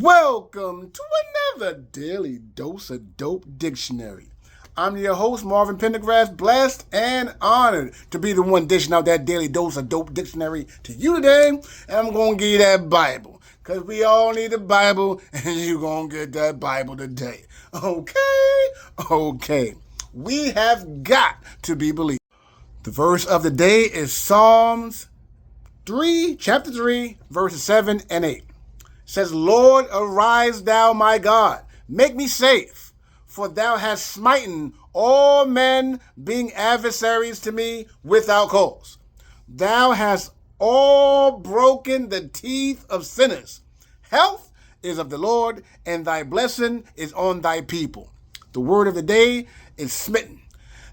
Welcome to another Daily Dose of Dope Dictionary. I'm your host, Marvin Pendergrass, blessed and honored to be the one dishing out that Daily Dose of Dope Dictionary to you today. And I'm going to give you that Bible, because we all need a Bible, and you're going to get that Bible today. Okay. We have got to be believers. The verse of the day is Psalms 3, chapter 3, verses 7 and 8. It says, Lord, arise thou, my God, make me safe, for thou hast smitten all men, being adversaries to me without cause. Thou hast all broken the teeth of sinners. Health is of the Lord, and thy blessing is on thy people. The word of the day is smitten.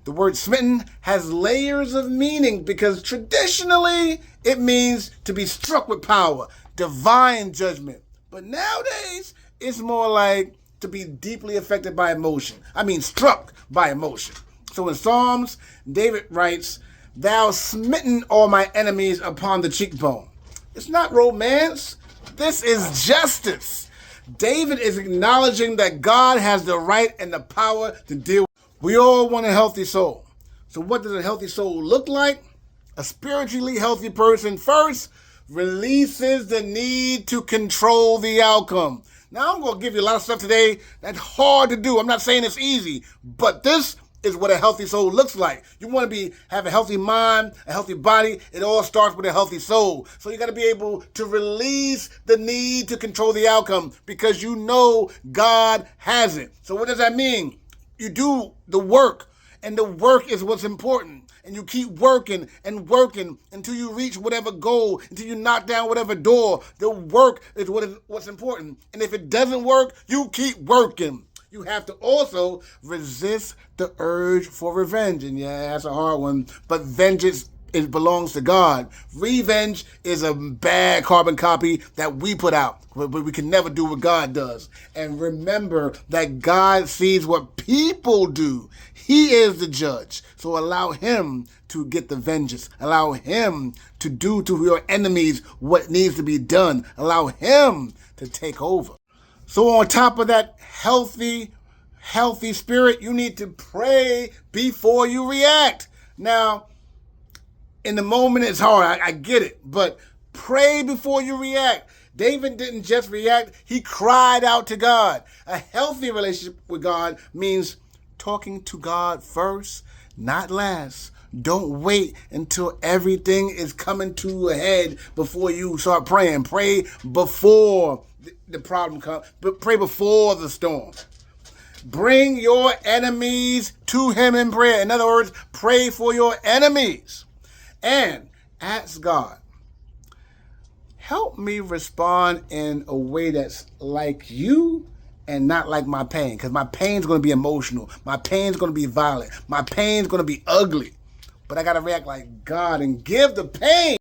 The word smitten has layers of meaning because traditionally it means to be struck with power, divine judgment. But nowadays, it's more like to be deeply affected by emotion. Struck by emotion. So in Psalms, David writes, Thou smitten all my enemies upon the cheekbone. It's not romance. This is justice. David is acknowledging that God has the right and the power to deal with. We all want a healthy soul. So what does a healthy soul look like? A spiritually healthy person first releases the need to control the outcome. Now, I'm going to give you a lot of stuff today that's hard to do. I'm not saying it's easy, but this is what a healthy soul looks like. You want to have a healthy mind, a healthy body. It all starts with a healthy soul. So you got to be able to release the need to control the outcome because you know God has it. So what does that mean? You do the work, and the work is what's important. And you keep working and working until you reach whatever goal, until you knock down whatever door. The work is what's important. And if it doesn't work, you keep working. You have to also resist the urge for revenge. And yeah, that's a hard one. But vengeance, it belongs to God. Revenge is a bad carbon copy that we put out. But we can never do what God does. And remember that God sees what people do. He is the judge. So allow him to get the vengeance. Allow him to do to your enemies what needs to be done. Allow him to take over. So on top of that healthy spirit, you need to pray before you react. Now, in the moment, it's hard. I get it. But pray before you react. David didn't just react. He cried out to God. A healthy relationship with God means talking to God first, not last. Don't wait until everything is coming to a head before you start praying. Pray before the problem comes. But pray before the storm. Bring your enemies to him in prayer. In other words, pray for your enemies. And ask God, help me respond in a way that's like you and not like my pain. Because my pain's going to be emotional. My pain's going to be violent. My pain's going to be ugly. But I got to react like God and give the pain.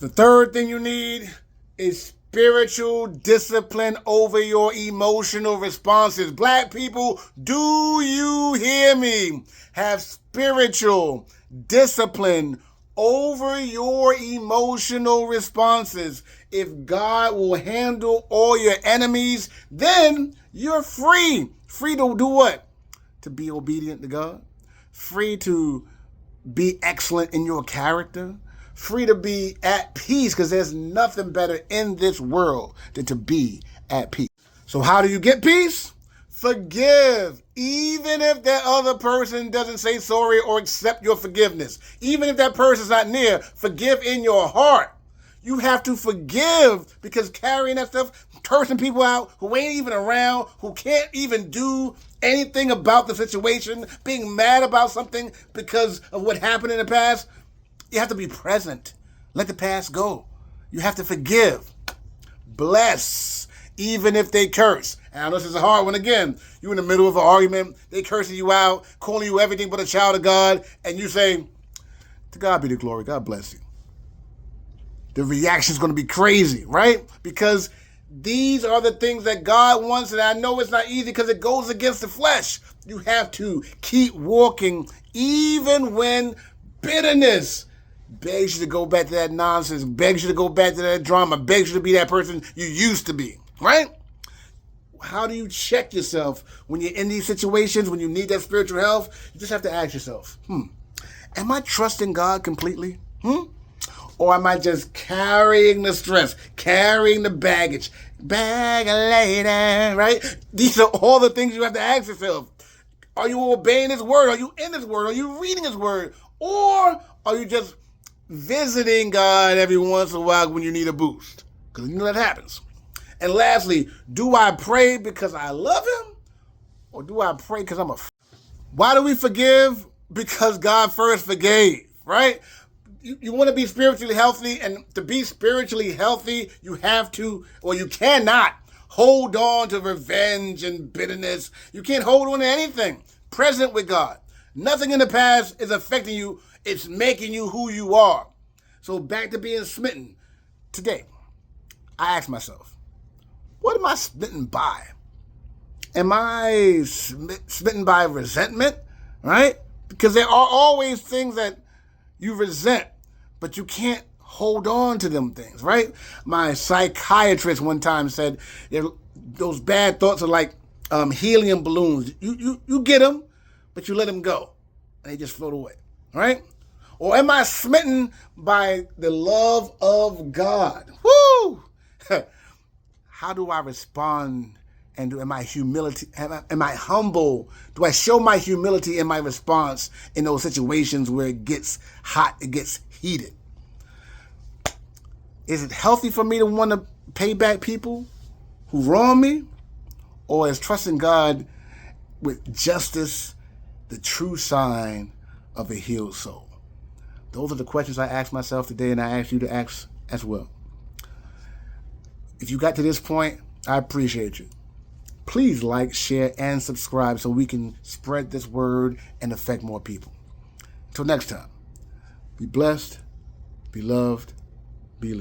The third thing you need is spiritual discipline over your emotional responses. Black people, do you hear me? Have spiritual discipline over your emotional responses. If God will handle all your enemies, then you're free. Free to do what? To be obedient to God. Free to be excellent in your character. Free to be at peace, because there's nothing better in this world than to be at peace. So how do you get peace? Forgive, even if that other person doesn't say sorry or accept your forgiveness. Even if that person's not near, forgive in your heart. You have to forgive, because carrying that stuff, cursing people out who ain't even around, who can't even do anything about the situation, being mad about something because of what happened in the past, you have to be present. Let the past go. You have to forgive. Bless, even if they curse. And I know this is a hard one again. You're in the middle of an argument. They cursing you out, calling you everything but a child of God. And you say, to God be the glory. God bless you. The reaction is going to be crazy, right? Because these are the things that God wants. And I know it's not easy because it goes against the flesh. You have to keep walking even when bitterness begs you to go back to that nonsense, begs you to go back to that drama, begs you to be that person you used to be, right? how do you check yourself when you're in these situations, when you need that spiritual health? You just have to ask yourself, am I trusting God completely? Or am I just carrying the stress, carrying the baggage? Bag lady, right? These are all the things you have to ask yourself. Are you obeying His word? Are you in His word? Are you reading His word? Or are you just visiting God every once in a while when you need a boost? Because you know that happens. And lastly, do I pray because I love Him? Or do I pray because I'm Why do we forgive? Because God first forgave, right? You want to be spiritually healthy, and to be spiritually healthy, you have to, or you cannot hold on to revenge and bitterness. You can't hold on to anything. Present with God. Nothing in the past is affecting you. It's making you who you are. So back to being smitten. Today, I ask myself, what am I smitten by? Am I smitten by resentment, right? Because there are always things that you resent, but you can't hold on to them things, right? My psychiatrist one time said, those bad thoughts are like helium balloons. You get them, but you let them go, and they just float away, right? Or am I smitten by the love of God? Woo! How do I respond? And am I humble? Do I show my humility in my response in those situations where it gets hot, it gets heated? Is it healthy for me to want to pay back people who wrong me? Or is trusting God with justice the true sign of a healed soul? Those are the questions I asked myself today, and I ask you to ask as well. If you got to this point, I appreciate you. Please like, share, and subscribe so we can spread this word and affect more people. Until next time, be blessed, be loved, be